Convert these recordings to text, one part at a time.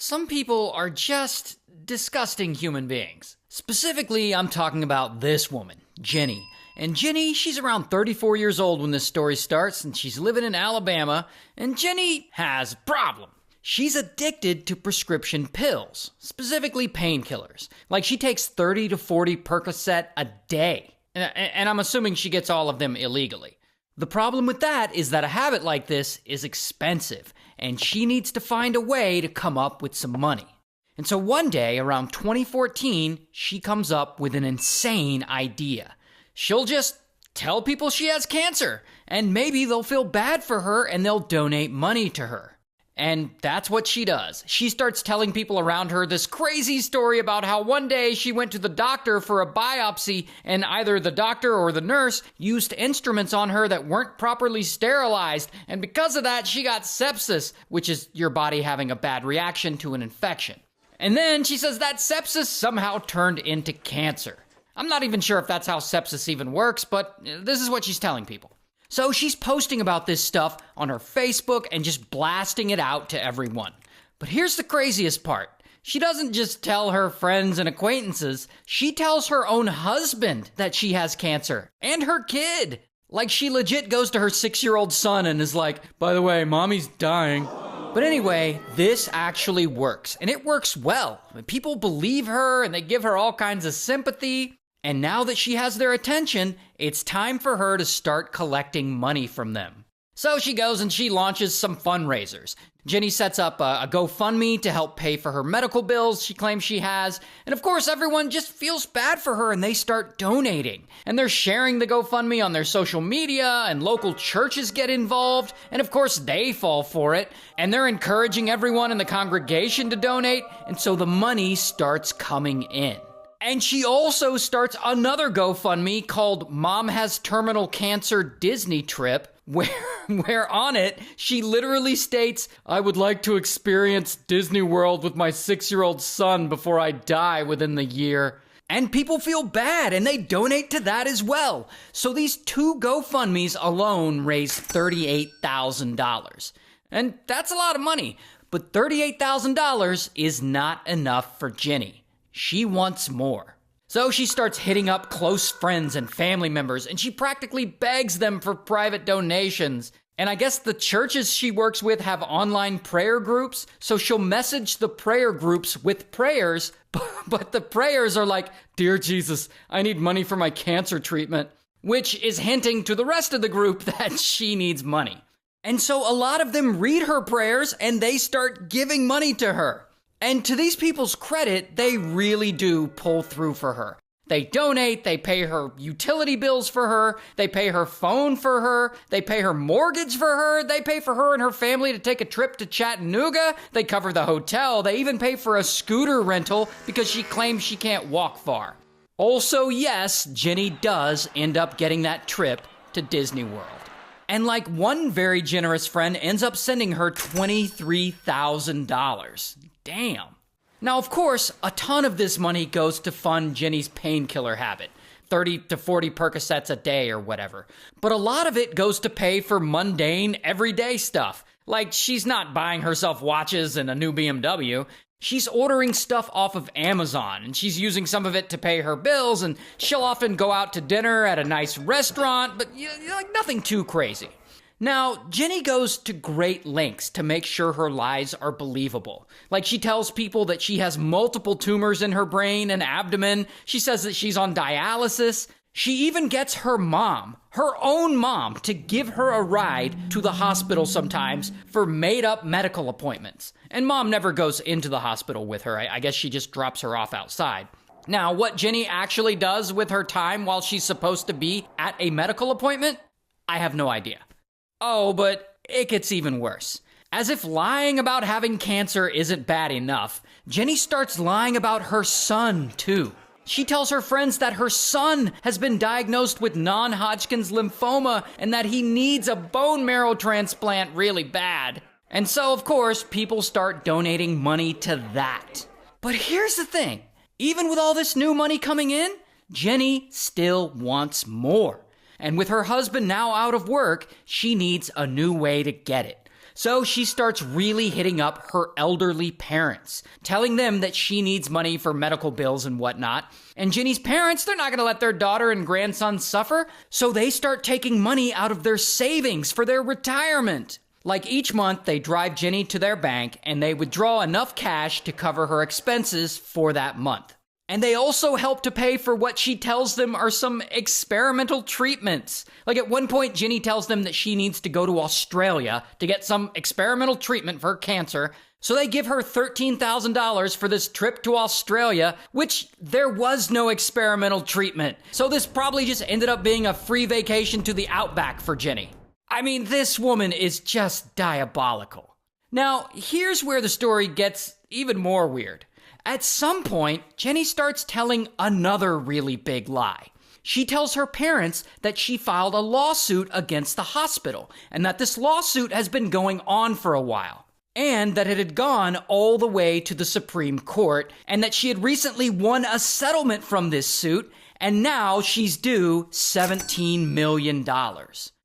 Some people are just disgusting human beings. Specifically, I'm talking about this woman, Jenny. And Jenny, she's around 34 years old when this story starts, and she's living in Alabama, and Jenny has a problem. She's addicted to prescription pills, specifically painkillers. Like, she takes 30 to 40 Percocet a day. And I'm assuming she gets all of them illegally. The problem with that is that a habit like this is expensive, and she needs to find a way to come up with some money. And so one day, around 2014, she comes up with an insane idea. She'll just tell people she has cancer, and maybe they'll feel bad for her and they'll donate money to her. And that's what she does. She starts telling people around her this crazy story about how one day she went to the doctor for a biopsy and either the doctor or the nurse used instruments on her that weren't properly sterilized. And because of that, she got sepsis, which is your body having a bad reaction to an infection. And then she says that sepsis somehow turned into cancer. I'm not even sure if that's how sepsis even works, but this is what she's telling people. So she's posting about this stuff on her Facebook and just blasting it out to everyone. But here's the craziest part. She doesn't just tell her friends and acquaintances. She tells her own husband that she has cancer and her kid. Like, she legit goes to her 6-year-old son and is like, by the way, mommy's dying. But anyway, this actually works, and it works well. People believe her and they give her all kinds of sympathy. And now that she has their attention, it's time for her to start collecting money from them. So she goes and she launches some fundraisers. Jenny sets up a GoFundMe to help pay for her medical bills she claims she has. And of course, everyone just feels bad for her and they start donating. And they're sharing the GoFundMe on their social media, and local churches get involved. And of course, they fall for it. And they're encouraging everyone in the congregation to donate. And so the money starts coming in. And she also starts another GoFundMe called Mom Has Terminal Cancer Disney Trip, where on it, she literally states, I would like to experience Disney World with my 6-year-old son before I die within the year. And people feel bad, and they donate to that as well. So these two GoFundMes alone raise $38,000. And that's a lot of money, but $38,000 is not enough for Jenny. She wants more. So she starts hitting up close friends and family members, and she practically begs them for private donations. And I guess the churches she works with have online prayer groups, so she'll message the prayer groups with prayers, but the prayers are like, Dear Jesus, I need money for my cancer treatment, which is hinting to the rest of the group that she needs money. And so a lot of them read her prayers, and they start giving money to her. And to these people's credit, they really do pull through for her. They donate, they pay her utility bills for her, they pay her phone for her, they pay her mortgage for her, they pay for her and her family to take a trip to Chattanooga, they cover the hotel, they even pay for a scooter rental because she claims she can't walk far. Also, yes, Jenny does end up getting that trip to Disney World. And like one very generous friend ends up sending her $23,000. Damn. Now, of course, a ton of this money goes to fund Jenny's painkiller habit, 30 to 40 Percocets a day or whatever. But a lot of it goes to pay for mundane, everyday stuff. Like, she's not buying herself watches and a new BMW. She's ordering stuff off of Amazon, and she's using some of it to pay her bills, and she'll often go out to dinner at a nice restaurant, but like nothing too crazy. Now, Jenny goes to great lengths to make sure her lies are believable. Like, she tells people that she has multiple tumors in her brain and abdomen. She says that she's on dialysis. She even gets her mom, her own mom, to give her a ride to the hospital sometimes for made-up medical appointments. And mom never goes into the hospital with her. I guess she just drops her off outside. Now, what Jenny actually does with her time while she's supposed to be at a medical appointment, I have no idea. Oh, but it gets even worse. As if lying about having cancer isn't bad enough, Jenny starts lying about her son, too. She tells her friends that her son has been diagnosed with non-Hodgkin's lymphoma and that he needs a bone marrow transplant really bad. And so, of course, people start donating money to that. But here's the thing. Even with all this new money coming in, Jenny still wants more. And with her husband now out of work, she needs a new way to get it. So she starts really hitting up her elderly parents, telling them that she needs money for medical bills and whatnot. And Ginny's parents, they're not going to let their daughter and grandson suffer, so they start taking money out of their savings for their retirement. Like each month, they drive Ginny to their bank and they withdraw enough cash to cover her expenses for that month. And they also help to pay for what she tells them are some experimental treatments. Like at one point, Ginny tells them that she needs to go to Australia to get some experimental treatment for cancer. So they give her $13,000 for this trip to Australia, which there was no experimental treatment. So this probably just ended up being a free vacation to the outback for Ginny. I mean, this woman is just diabolical. Now, here's where the story gets even more weird. At some point, Ginny starts telling another really big lie. She tells her parents that she filed a lawsuit against the hospital, and that this lawsuit has been going on for a while, and that it had gone all the way to the Supreme Court, and that she had recently won a settlement from this suit, and now she's due $17 million.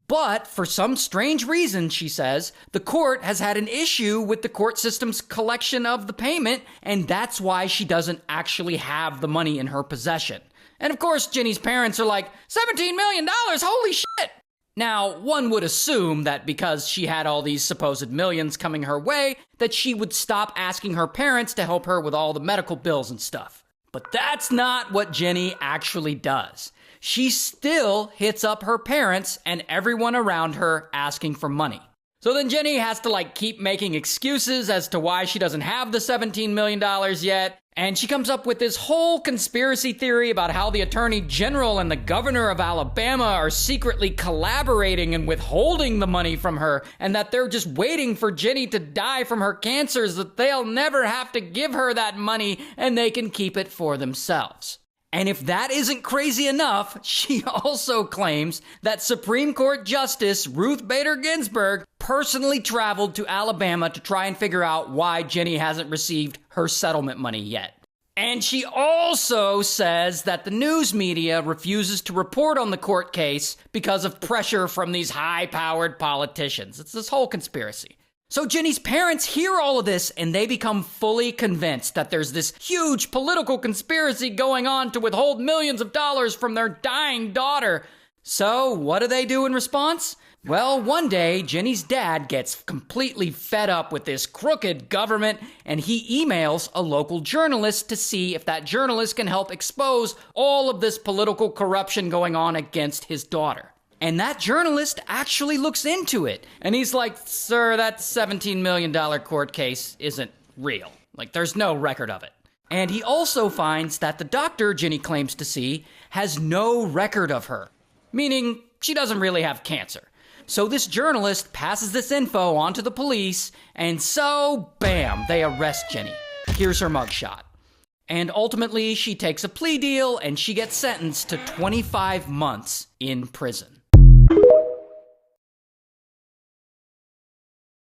But for some strange reason, she says, the court has had an issue with the court system's collection of the payment, and that's why she doesn't actually have the money in her possession. And of course, Ginny's parents are like, $17 million, holy shit! Now, one would assume that because she had all these supposed millions coming her way, that she would stop asking her parents to help her with all the medical bills and stuff. But that's not what Ginny actually does. She still hits up her parents and everyone around her asking for money. So then Ginny has to keep making excuses as to why she doesn't have the $17 million yet. And she comes up with this whole conspiracy theory about how the Attorney General and the Governor of Alabama are secretly collaborating and withholding the money from her, and that they're just waiting for Ginny to die from her cancers, that they'll never have to give her that money and they can keep it for themselves. And if that isn't crazy enough, she also claims that Supreme Court Justice Ruth Bader Ginsburg personally traveled to Alabama to try and figure out why Ginny hasn't received her settlement money yet. And she also says that the news media refuses to report on the court case because of pressure from these high-powered politicians. It's this whole conspiracy. So Ginny's parents hear all of this and they become fully convinced that there's this huge political conspiracy going on to withhold millions of dollars from their dying daughter. So what do they do in response? Well, one day, Ginny's dad gets completely fed up with this crooked government, and he emails a local journalist to see if that journalist can help expose all of this political corruption going on against his daughter. And that journalist actually looks into it. And he's like, sir, that $17 million court case isn't real. There's no record of it. And he also finds that the doctor Ginny claims to see has no record of her, meaning she doesn't really have cancer. So this journalist passes this info on to the police, and so, bam, they arrest Ginny. Here's her mugshot. And ultimately, she takes a plea deal, and she gets sentenced to 25 months in prison.